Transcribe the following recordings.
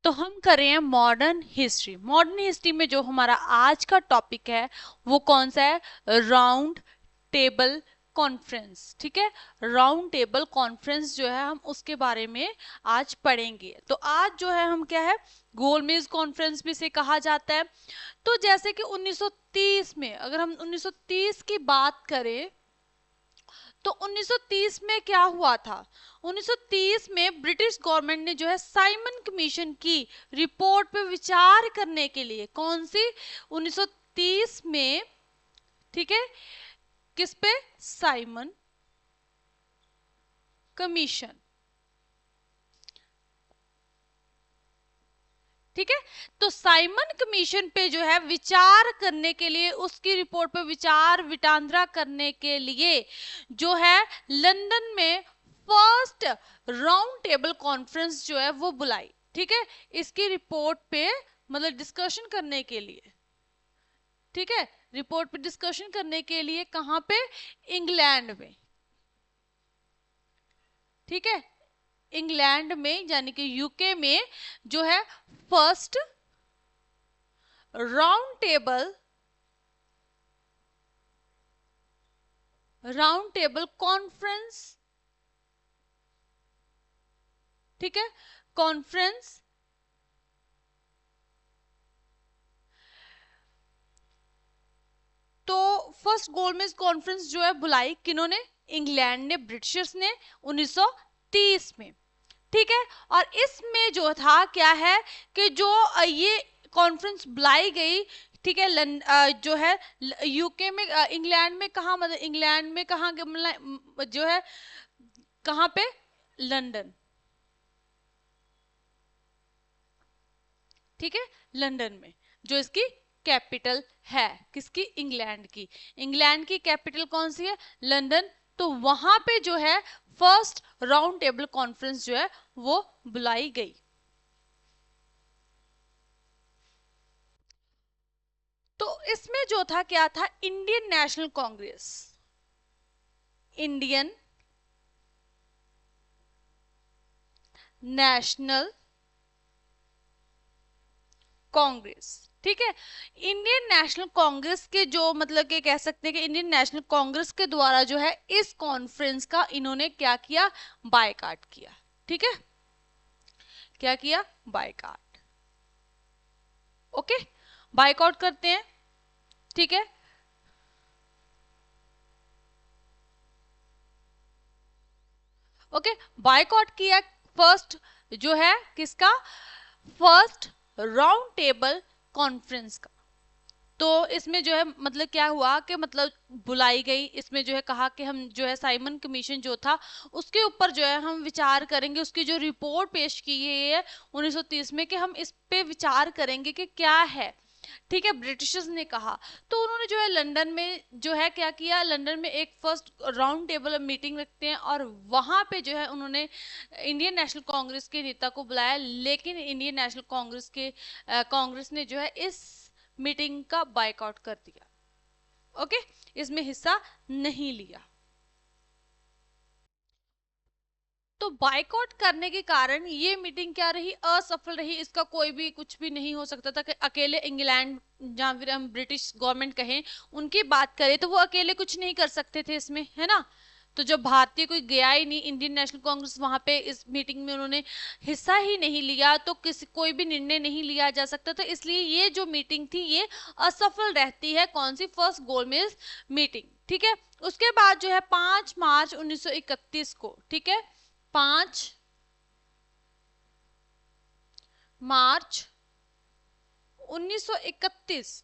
तो हम कर रहे हैं मॉडर्न हिस्ट्री। मॉडर्न हिस्ट्री में जो हमारा आज का टॉपिक है वो कौन सा है? Round table conference. ठीक है, राउंड टेबल कॉन्फ्रेंस जो है हम उसके बारे में आज पढ़ेंगे। तो आज जो है हम क्या है, गोलमेज कॉन्फ्रेंस भी से कहा जाता है। तो जैसे कि 1930 में, अगर हम 1930 की बात करें तो 1930 में क्या हुआ था? 1930 में ब्रिटिश गवर्नमेंट ने जो है साइमन कमीशन की रिपोर्ट पे विचार करने के लिए, कौन सी? 1930 में, ठीक है, किस पे? Simon commission. ठीक है, तो साइमन कमीशन पे जो है विचार करने के लिए, उसकी रिपोर्ट पे विचार विटांद्रा करने के लिए जो है लंदन में फर्स्ट राउंड टेबल कॉन्फ्रेंस जो है वो बुलाई। ठीक है, इसकी रिपोर्ट पे मतलब डिस्कशन करने के लिए। ठीक है, रिपोर्ट पे डिस्कशन करने के लिए कहां पे? इंग्लैंड में। ठीक है, इंग्लैंड में यानी कि यूके में जो है फर्स्ट राउंड टेबल कॉन्फ्रेंस। ठीक है, कॉन्फ्रेंस तो फर्स्ट गोलमेज कॉन्फ्रेंस जो है बुलाई किन्होंने? इंग्लैंड ने, ब्रिटिशर्स ने 1930 में। ठीक है, और इसमें जो था क्या है कि जो ये कॉन्फ्रेंस बुलाई गई, ठीक है, जो है यूके में, इंग्लैंड में कहा, मतलब इंग्लैंड में कहा जो है, कहां पे? लंदन। ठीक है, लंदन में, जो इसकी कैपिटल है, किसकी? इंग्लैंड की। इंग्लैंड की कैपिटल कौन सी है? लंदन। तो वहां पे जो है फर्स्ट राउंड टेबल कॉन्फ्रेंस जो है वो बुलाई गई। तो इसमें जो था क्या था? Indian national Congress, Indian national Congress. ठीक है, इंडियन नेशनल कांग्रेस के जो मतलब कि कह सकते हैं कि इंडियन नेशनल कांग्रेस के द्वारा जो है इस कॉन्फ्रेंस का इन्होंने क्या किया? बायकाट किया। ठीक है, क्या किया? बायकाट। ओके, बायकॉट करते हैं। ठीक है, ओके, बायकॉट किया फर्स्ट जो है किसका? फर्स्ट राउंड टेबल कॉन्फ्रेंस का। तो इसमें जो है मतलब क्या हुआ कि मतलब बुलाई गई, इसमें जो है कहा कि हम जो है साइमन कमीशन जो था उसके ऊपर जो है हम विचार करेंगे, उसकी जो रिपोर्ट पेश की गई है 1930 में कि हम इस पे विचार करेंगे कि क्या है। ठीक है, ब्रिटिशर्स ने कहा। तो उन्होंने जो है लंदन में जो है क्या किया, लंदन में एक फर्स्ट राउंड टेबल मीटिंग रखते हैं और वहां पे जो है उन्होंने इंडियन नेशनल कांग्रेस के नेता को बुलाया, लेकिन इंडियन नेशनल कांग्रेस के कांग्रेस ने जो है इस मीटिंग का बायकॉट कर दिया। ओके, इसमें हिस्सा नहीं लिया। तो बायकॉट करने के कारण ये मीटिंग क्या रही? असफल रही। इसका कोई भी कुछ भी नहीं हो सकता था कि अकेले इंग्लैंड, जहां फिर हम ब्रिटिश गवर्नमेंट कहें उनकी बात करें तो वो अकेले कुछ नहीं कर सकते थे इसमें, है ना। तो जब भारतीय कोई गया ही नहीं, इंडियन नेशनल कांग्रेस वहां पे इस मीटिंग में उन्होंने हिस्सा ही नहीं लिया, तो किसी कोई भी निर्णय नहीं लिया जा सकता था। इसलिए ये जो मीटिंग थी ये असफल रहती है। कौन सी? फर्स्ट गोलमेज मीटिंग। ठीक है, उसके बाद जो है 5 मार्च 1931 को, ठीक है, 5 मार्च 1931,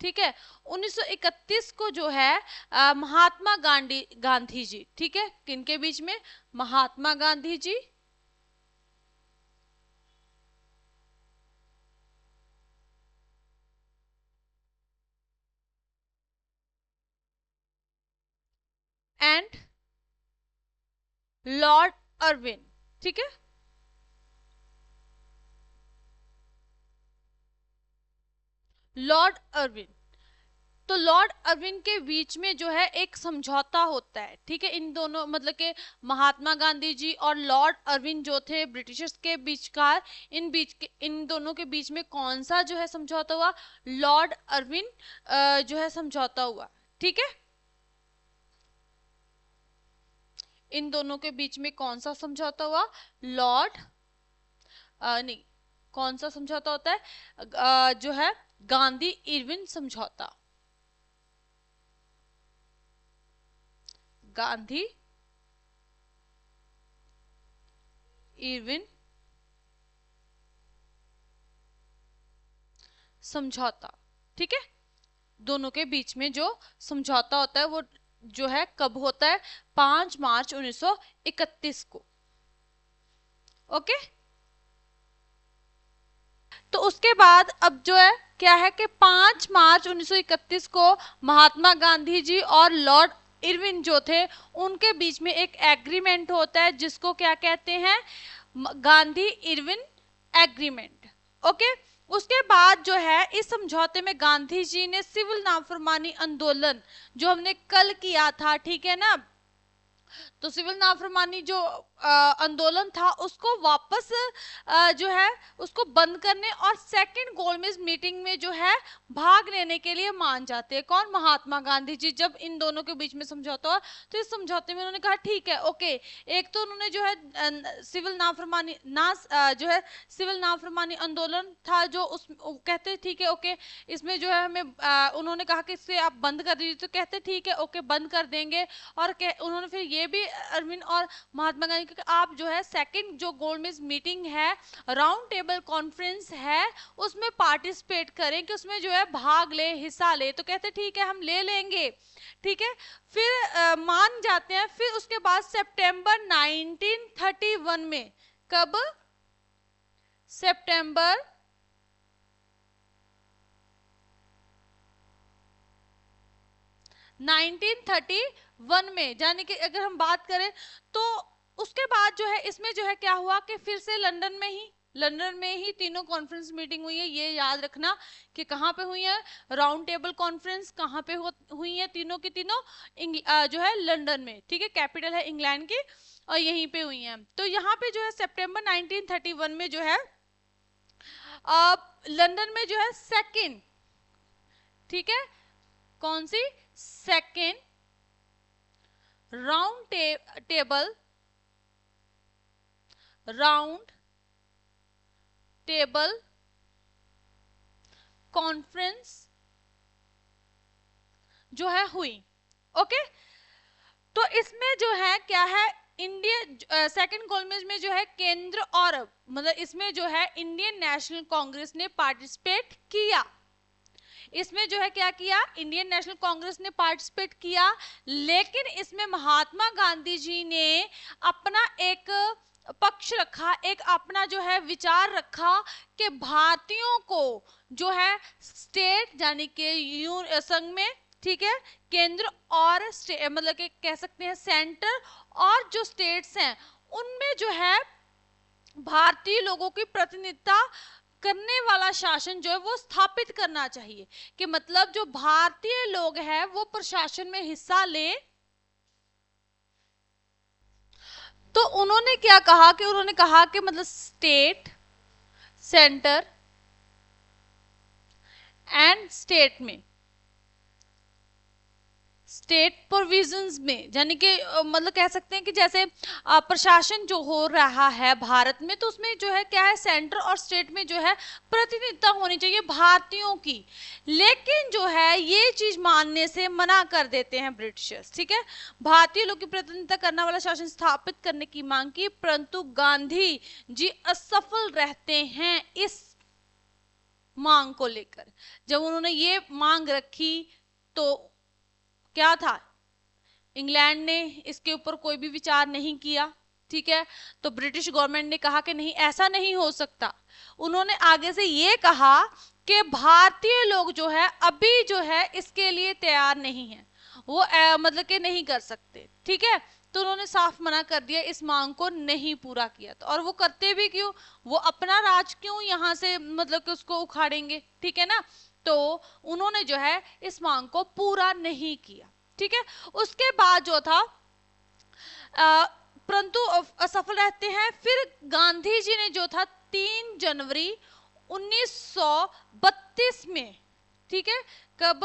ठीक है, 1931 को जो है महात्मा गांधी जी, ठीक है, किनके बीच में? Mahatma Gandhi ji and Lord Irwin. ठीक है, लॉर्ड अर्विन तो लॉर्ड अरविंद के बीच में जो है एक समझौता होता है, ठीक है, इन दोनों मतलब के महात्मा गांधी जी और लॉर्ड अरविंद जो थे ब्रिटिशर्स के बीच का, इन दोनों के बीच में कौन सा जो है समझौता हुआ, लॉर्ड अरविंद जो है समझौता हुआ, ठीक है। इन दोनों के बीच में कौन सा समझौता हुआ, लॉर्ड नहीं, कौन सा समझौता होता है, जो है गांधी इरविन समझौता, गांधी इरविन समझौता, ठीक है। दोनों के बीच में जो समझौता होता है वो जो है कब होता है, 5 मार्च 1931 को, ओके। तो उसके बाद अब जो है क्या है कि 5 मार्च 1931 को महात्मा गांधी जी और लॉर्ड इरविन जो थे उनके बीच में एक एग्रीमेंट होता है जिसको क्या कहते हैं, गांधी इरविन एग्रीमेंट, ओके। उसके बाद जो है इस समझौते में गांधी जी ने सिविल नाफरमानी आंदोलन जो हमने कल किया था, ठीक है ना, तो सिविल नाफरमानी जो आंदोलन था उसको वापस जो है उसको बंद करने और सेकंड गोलमेज मीटिंग में जो है भाग लेने के लिए मान जाते हैं, कौन, महात्मा गांधी जी। जब इन दोनों के बीच में समझौता हुआ तो इस समझौते में उन्होंने कहा ठीक है, ओके, एक तो उन्होंने जो है सिविल नाफरमानी जो है सिविल नाफरमानी आंदोलन था जो उस कहते ठीक है, ओके, इसमें जो है हमें उन्होंने कहा कि इसे आप बंद कर दीजिए, तो कहते ठीक है, ओके, बंद कर देंगे। और उन्होंने फिर ये भी अरविंद और महात्मा गांधी कि आप जो है सेकंड जो गोलमेज मीटिंग है, राउंड टेबल कॉन्फ्रेंस है, उसमें पार्टिसिपेट करें, कि उसमें जो है भाग ले, हिस्सा ले, तो कहते ठीक है हम ले लेंगे, ठीक है। फिर मान जाते हैं। फिर उसके बाद सितंबर 1931 में, कब, सितंबर 1931 में, यानी कि अगर हम बात करें तो उसके बाद जो है इसमें जो है क्या हुआ कि फिर से लंदन में ही तीनों कॉन्फ्रेंस मीटिंग हुई है। ये याद रखना कि कहाँ पे हुई है, राउंड टेबल कॉन्फ्रेंस कहाँ पे हुई है, तीनों की तीनों जो है लंदन में, ठीक है, कैपिटल है इंग्लैंड की, और यहीं पे हुई है। तो यहाँ पे जो है सितंबर 1931 में जो है लंदन में जो है सेकेंड, ठीक है, कौन सी, सेकेंड राउंड टेबल कॉन्फ्रेंस जो है हुई, ओके। तो इसमें जो है क्या है, इंडिया सेकंड गोलमेज में जो है केंद्र और मतलब इसमें जो है इंडियन नेशनल कांग्रेस ने पार्टिसिपेट किया, इसमें जो है क्या किया, इंडियन नेशनल कांग्रेस ने पार्टिसिपेट किया, लेकिन इसमें महात्मा गांधी जी ने अपना एक पक्ष रखा, एक अपना जो है विचार रखा कि भारतीयों को जो है स्टेट यानी कि संघ में, ठीक है, केंद्र और मतलब कि कह सकते हैं सेंटर और जो स्टेट्स हैं उनमें जो है भारतीय लोगों की प्रतिनिधित्व करने वाला शासन जो है वो स्थापित करना चाहिए, कि मतलब जो भारतीय लोग हैं वो प्रशासन में हिस्सा ले। तो उन्होंने क्या कहा कि उन्होंने कहा कि मतलब स्टेट, सेंटर एंड स्टेट में, स्टेट प्रोविजंस में, यानी कि मतलब कह सकते हैं कि जैसे प्रशासन जो हो रहा है भारत में, तो उसमें जो है क्या है, सेंटर और स्टेट में जो है प्रतिनिधित्व होनी चाहिए भारतीयों की, लेकिन जो है ये चीज मानने से मना कर देते हैं ब्रिटिशर्स, ठीक है। भारतीय लोग की प्रतिनिधित्व करने वाला शासन स्थापित करने की मांग की, परंतु गांधी जी असफल रहते हैं इस मांग को लेकर। जब उन्होंने ये मांग रखी तो क्या था, इंग्लैंड ने इसके ऊपर कोई भी विचार नहीं किया, ठीक है। तो ब्रिटिश गवर्नमेंट ने कहा कि नहीं, ऐसा नहीं हो सकता। उन्होंने आगे से ये कहा कि भारतीय लोग जो है अभी जो है इसके लिए तैयार नहीं है, वो मतलब कि नहीं कर सकते, ठीक है। तो उन्होंने साफ मना कर दिया, इस मांग को नहीं पूरा किया। तो और वो करते भी क्यों, वो अपना राज क्यों यहाँ से मतलब कि उसको उखाड़ेंगे, ठीक है ना। तो उन्होंने जो है इस मांग को पूरा नहीं किया। ठीक है, उसके बाद जो था परंतु असफल रहते हैं। फिर गांधी जी ने जो था 3 जनवरी 1932 में, ठीक है, कब,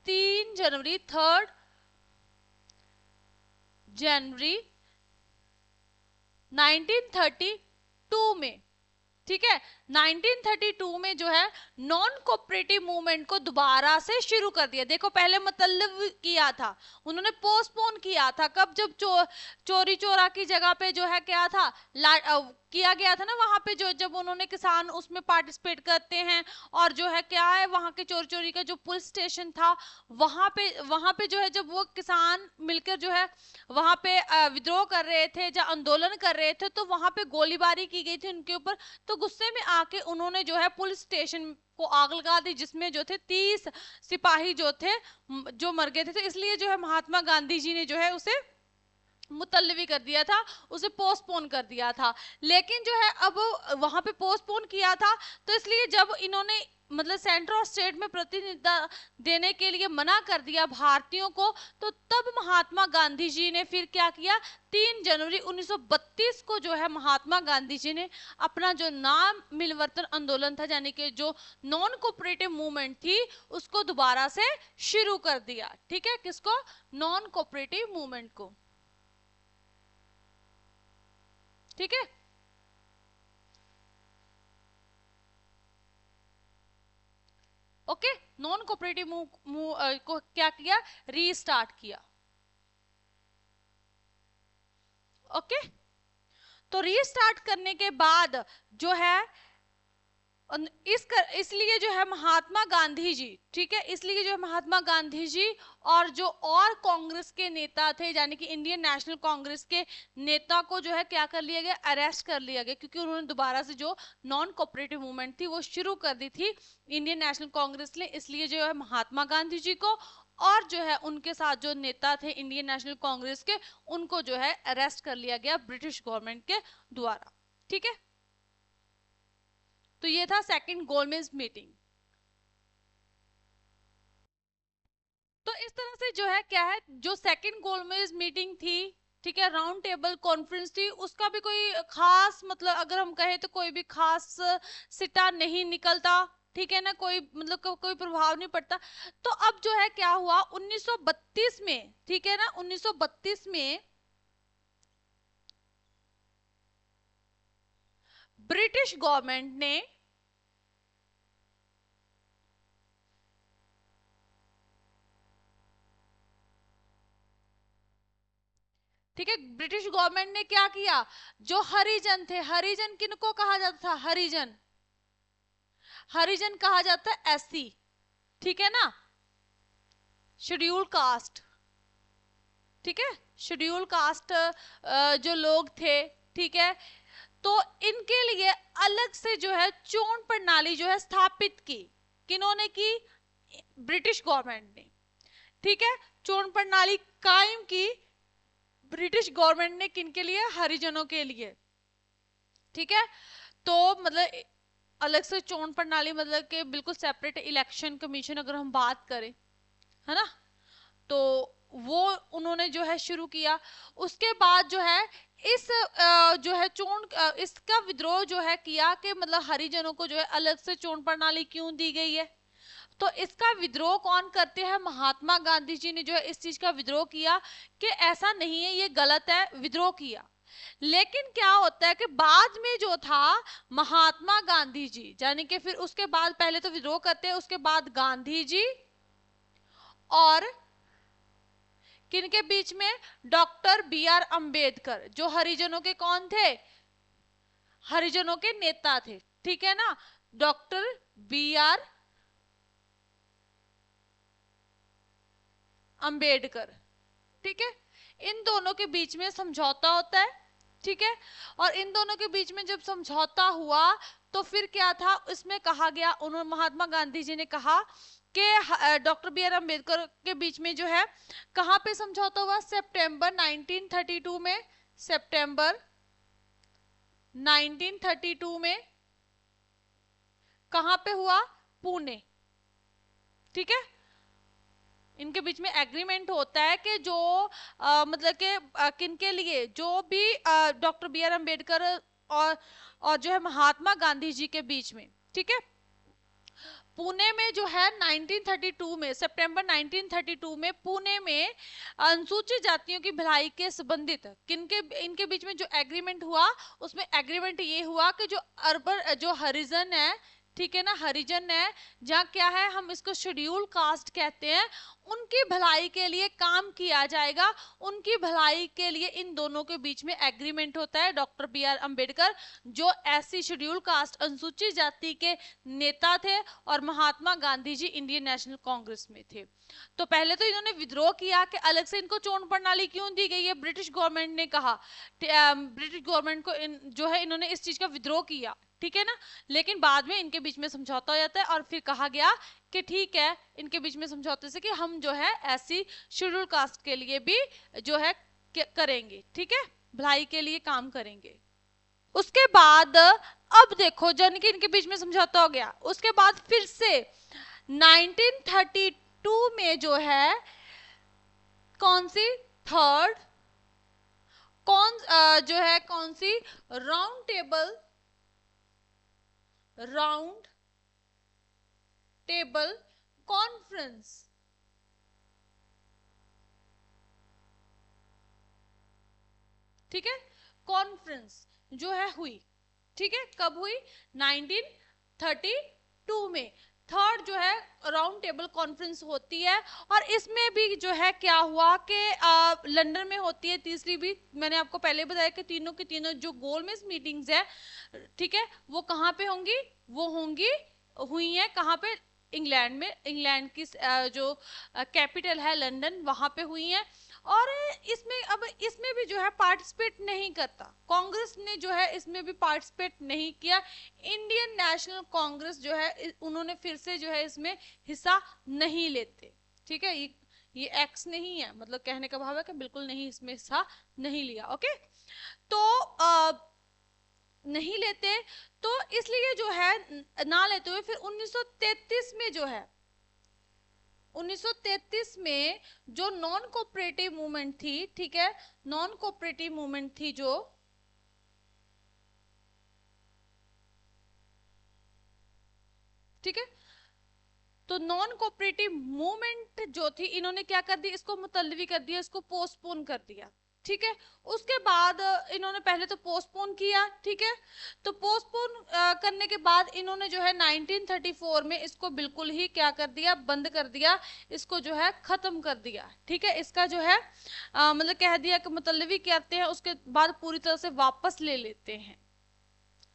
3 जनवरी 3 जनवरी 1932 में, ठीक है, 1932 में जो है नॉन कोऑपरेटिव मूवमेंट को दोबारा से शुरू कर दिया। देखो पहले मतलब किया था, उन्होंने पोस्टपोन किया था, कब, जब चोरी चोरा की जगह पे जो है क्या था, किया गया था ना वहां पे, जो जब उन्होंने किसान उसमें पार्टिसिपेट करते हैं और जो है क्या है वहां के चोरी चोरी का जो पुलिस स्टेशन था वहां पे जो है जब वो किसान मिलकर जो है वहां पे विद्रोह कर रहे थे या आंदोलन कर रहे थे, तो वहां पे गोलीबारी की गई थी उनके ऊपर। तो गुस्से में आके उन्होंने जो है पुलिस स्टेशन को आग लगा दी, जिसमें जो थे 30 सिपाही जो थे जो मर गए थे। तो इसलिए जो है महात्मा गांधी जी ने जो है उसे मुतल्लवी कर दिया था, उसे पोस्टपोन कर दिया था। लेकिन जो है अब वहां पे पोस्टपोन किया था, तो इसलिए जब इन्होंने मतलब सेंटर और स्टेट में प्रतिनिधित्व देने के लिए मना कर दिया भारतीयों को, तो तब महात्मा गांधी जी ने फिर क्या किया, 3 जनवरी 1932 को जो है महात्मा गांधी जी ने अपना जो नाम मिलवर्तन आंदोलन था, यानी कि जो नॉन कोऑपरेटिव मूवमेंट थी, उसको दोबारा से शुरू कर दिया। ठीक है, किसको, नॉन कोऑपरेटिव मूवमेंट को। ठीक है, ओके, नॉन कोऑपरेटिव को क्या किया, रीस्टार्ट किया। ओके, तो रीस्टार्ट करने के बाद जो है इसलिए जो है महात्मा गांधी जी, ठीक है, इसलिए जो है महात्मा गांधी जी और जो और कांग्रेस के नेता थे, यानी कि इंडियन नेशनल कांग्रेस के नेता को जो है क्या कर लिया गया, अरेस्ट कर लिया गया, क्योंकि उन्होंने दोबारा से जो नॉन कोऑपरेटिव मूवमेंट थी वो शुरू कर दी थी इंडियन नेशनल कांग्रेस ने। इसलिए जो है महात्मा गांधी जी को और जो है उनके साथ जो नेता थे इंडियन नेशनल कांग्रेस के, उनको जो है अरेस्ट कर लिया गया ब्रिटिश गवर्नमेंट के द्वारा। ठीक है, तो ये था सेकंड गोलमेज मीटिंग। तो इस तरह से जो है क्या है, जो सेकंड गोलमेज मीटिंग थी, ठीक है, राउंड टेबल कॉन्फ्रेंस थी, उसका भी कोई खास मतलब अगर हम कहें तो कोई भी खास सिटा नहीं निकलता। ठीक है ना, कोई मतलब कोई प्रभाव नहीं पड़ता। तो अब जो है क्या हुआ 1932 में, ठीक है ना, 1932 में ब्रिटिश गवर्नमेंट ने, ठीक है, ब्रिटिश गवर्नमेंट ने क्या किया, जो हरिजन थे, हरिजन किनको कहा जाता था, हरिजन, हरिजन कहा जाता है एससी, ठीक है ना, शेड्यूल कास्ट, ठीक है, शेड्यूल कास्ट जो लोग थे, ठीक है, तो इनके लिए अलग से जो है चोन प्रणाली जो है स्थापित की, किन्होंने की, ब्रिटिश गवर्नमेंट ने। ठीक है, चोन प्रणाली कायम की ब्रिटिश गवर्नमेंट ने, किनके लिए, हरिजनों के लिए। ठीक है, तो मतलब अलग से चोन प्रणाली मतलब कि बिल्कुल सेपरेट इलेक्शन कमीशन अगर हम बात करें, है ना, तो वो उन्होंने जो है शुरू किया। उसके बाद जो है इस जो है इसका विद्रोह जो है किया कि मतलब हरिजनों को जो है अलग से चोन प्रणाली क्यों दी गई है। तो इसका विद्रोह कौन करते हैं, महात्मा गांधी जी ने जो है इस चीज का विद्रोह किया कि ऐसा नहीं है, ये गलत है, विद्रोह किया। लेकिन क्या होता है कि बाद में जो था महात्मा गांधी जी, यानी कि फिर उसके बाद पहले तो विद्रोह करते हैं, उसके बाद गांधी जी और किनके बीच में, डॉक्टर बी आर अंबेडकर, जो हरिजनों के कौन थे, हरिजनों के नेता थे। ठीक है ना, डॉक्टर बी आर अंबेडकर, ठीक है, इन दोनों के बीच में समझौता होता है। ठीक है, और इन दोनों के बीच में जब समझौता हुआ तो फिर क्या था, इसमें कहा गया, उन्होंने महात्मा गांधी जी ने कहा कि डॉक्टर बी आर अम्बेडकर के बीच में जो है कहां पे समझौता हुआ, सितंबर 1932 में, सितंबर 1932 में कहां पे हुआ, पुणे, ठीक है, इनके बीच में एग्रीमेंट होता है कि जो मतलब कि किन के लिए, जो भी डॉक्टर बी आर अम्बेडकर और जो है महात्मा गांधी जी के बीच में, ठीक है। पुणे में जो है 1932 में, सितंबर 1932 में पुणे में अनुसूचित जातियों की भलाई के संबंधित किनके इनके बीच में जो एग्रीमेंट हुआ, उसमें एग्रीमेंट ये हुआ कि जो अर्बन जो हरिजन है, ठीक है ना, हरिजन है, जहाँ क्या है हम इसको शेड्यूल कास्ट कहते हैं, उनकी भलाई के लिए काम किया जाएगा, उनकी भलाई के लिए इन दोनों के बीच में एग्रीमेंट होता है। डॉक्टर बी आर अम्बेडकर जो एससी शेड्यूल कास्ट अनुसूचित जाति के नेता थे और महात्मा गांधी जी इंडियन नेशनल कांग्रेस में थे। तो पहले तो इन्होंने विद्रोह किया कि अलग से इनको चोन प्रणाली क्यों दी गई है, ब्रिटिश गवर्नमेंट ने कहा, ब्रिटिश गवर्नमेंट को जो है इन्होंने इस चीज का विद्रोह किया, ठीक है ना। लेकिन बाद में इनके बीच में समझौता हो जाता है और फिर कहा गया कि ठीक है, इनके बीच में समझौते से कि हम जो है ऐसी शेड्यूल कास्ट के लिए भी जो है करेंगे, ठीक है, भलाई के लिए काम करेंगे। उसके बाद अब देखो, जन कि इनके बीच में समझौता हो गया, उसके बाद फिर से 1932 में जो है कौन सी थर्ड जो है कौन सी राउंड टेबल कॉन्फ्रेंस, ठीक है, कॉन्फ्रेंस जो है हुई, ठीक है, कब हुई, 1932 में थर्ड जो है राउंड टेबल कॉन्फ्रेंस होती है। और इसमें भी जो है क्या हुआ कि लंदन में होती है तीसरी भी, मैंने आपको पहले बताया कि तीनों की तीनों जो गोलमेज मीटिंग्स है, ठीक है, वो कहाँ पे होंगी, वो होंगी हुई है कहाँ पे, इंग्लैंड में, इंग्लैंड की जो कैपिटल है लंदन, वहां पे हुई है। और इसमें भी जो है पार्टिसिपेट नहीं करता कांग्रेस ने, जो है इसमें भी पार्टिसिपेट नहीं किया। इंडियन नेशनल कांग्रेस जो है उन्होंने फिर से जो है इसमें हिस्सा नहीं लेते, ठीक है, ये एक्स नहीं है, मतलब कहने का भाव है कि बिल्कुल नहीं, इसमें हिस्सा नहीं लिया, ओके। तो नहीं लेते, तो इसलिए जो है ना लेते हुए फिर 1933 में जो है 1933 में जो नॉन कोऑपरेटिव मूवमेंट थी, ठीक है, नॉन कोऑपरेटिव मूवमेंट थी जो, ठीक है, तो नॉन कोऑपरेटिव मूवमेंट जो थी इन्होंने क्या कर दी, इसको मुतल्लवी कर दिया, इसको पोस्टपोन कर दिया, ठीक है। उसके बाद इन्होंने पहले तो पोस्टपोन किया, ठीक है, तो पोस्टपोन करने के बाद इन्होंने जो है 1934 में इसको बिल्कुल ही क्या कर दिया, बंद कर दिया, इसको जो है खत्म कर दिया, ठीक है, इसका जो है मतलब कह दिया कि मुतल्लवी करते हैं, उसके बाद पूरी तरह से वापस ले लेते हैं,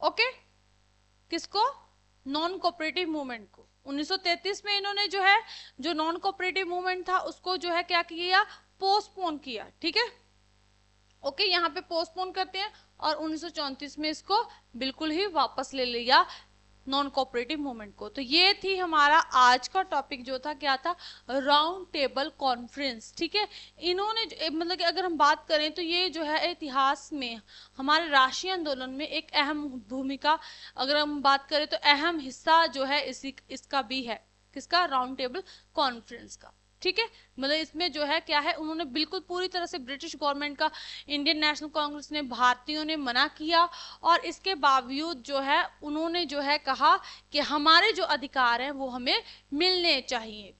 ओके, किसको, नॉन कोऑपरेटिव मूवमेंट को। 1933 में इन्होंने जो है जो नॉन कोऑपरेटिव मूवमेंट था उसको जो है क्या किया, पोस्टपोन किया, ठीक है, ओके, यहाँ पे पोस्टपोन करते हैं और 1934 में इसको बिल्कुल ही वापस ले लिया नॉन कोऑपरेटिव मूवमेंट को। तो ये थी हमारा आज का टॉपिक जो था, क्या था, राउंड टेबल कॉन्फ्रेंस, ठीक है। इन्होंने मतलब कि अगर हम बात करें तो ये जो है इतिहास में हमारे राष्ट्रीय आंदोलन में एक अहम भूमिका, अगर हम बात करें तो अहम हिस्सा जो है इसका भी है, किसका, राउंड टेबल कॉन्फ्रेंस का, ठीक है। मतलब इसमें जो है क्या है, उन्होंने बिल्कुल पूरी तरह से ब्रिटिश गवर्नमेंट का, इंडियन नेशनल कांग्रेस ने, भारतीयों ने मना किया और इसके बावजूद जो है उन्होंने जो है कहा कि हमारे जो अधिकार हैं वो हमें मिलने चाहिए,